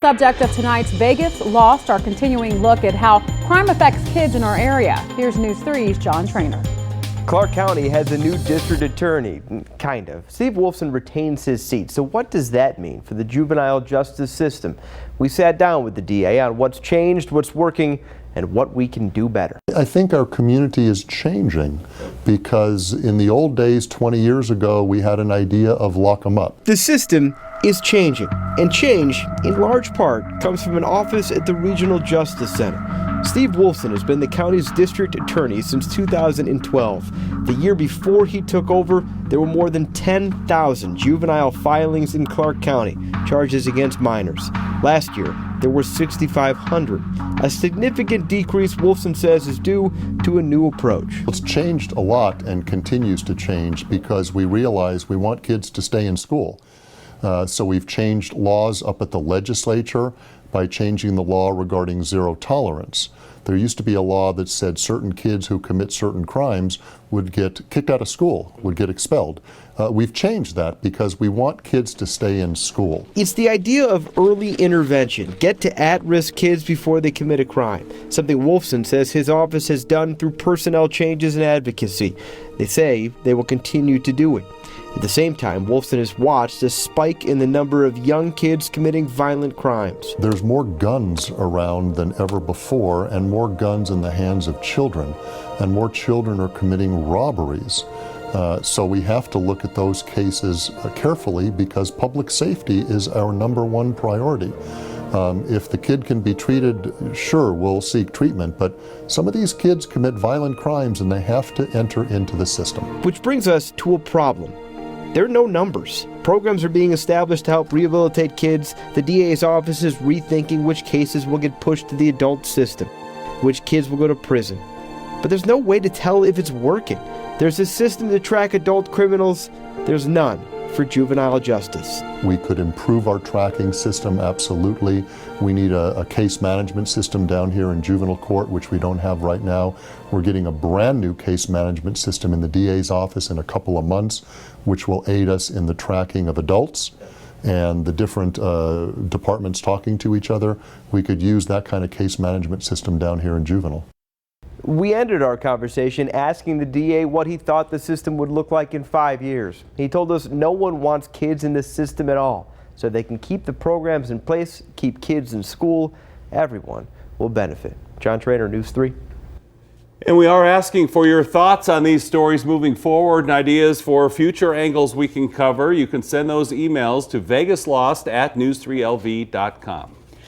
Subject of tonight's Vegas Lost, our continuing look at how crime affects kids in our area. Here's News 3's John Trainer. Clark County has a new district attorney, kind of. Steve Wolfson retains his seat. So what does that mean for the juvenile justice system? We sat down with the DA on what's changed, what's working, and what we can do better. I think our community is changing because in the old days, 20 years ago, we had an idea of lock 'em up. The system is changing, and change, in large part, comes from an office at the Regional Justice Center. Steve Wolfson has been the county's district attorney since 2012. The year before he took over, there were more than 10,000 juvenile filings in Clark County, charges against minors. Last year, there were 6,500. A significant decrease, Wolfson says, is due to a new approach. It's changed a lot and continues to change because we realize we want kids to stay in school. So we've changed laws up at the legislature by changing the law regarding zero tolerance. There used to be a law that said certain kids who commit certain crimes would get kicked out of school, would get expelled. We've changed that because we want kids to stay in school. It's the idea of early intervention. Get to at-risk kids before they commit a crime. Something Wolfson says his office has done through personnel changes and advocacy. They say they will continue to do it. At the same time, Wolfson has watched a spike in the number of young kids committing violent crimes. There's more guns around than ever before, and more guns in the hands of children, and more children are committing robberies. So we have to look at those cases carefully because public safety is our #1 priority. If the kid can be treated, sure, we'll seek treatment, but some of these kids commit violent crimes and they have to enter into the system. Which brings us to a problem. There are no numbers. Programs are being established to help rehabilitate kids. The DA's office is rethinking which cases will get pushed to the adult system, which kids will go to prison. But there's no way to tell if it's working. There's a system to track adult criminals. There's none for juvenile justice. We could improve our tracking system, absolutely. We need a case management system down here in juvenile court, which we don't have right now. We're getting a brand new case management system in the DA's office in a couple of months, which will aid us in the tracking of adults and the different departments talking to each other. We could use that kind of case management system down here in juvenile. We ended our conversation asking the DA what he thought the system would look like in 5 years. He told us no one wants kids in this system at all. So they can keep the programs in place, keep kids in school. Everyone will benefit. John Trainer, News 3. And we are asking for your thoughts on these stories moving forward and ideas for future angles we can cover. You can send those emails to vegaslost@news3lv.com.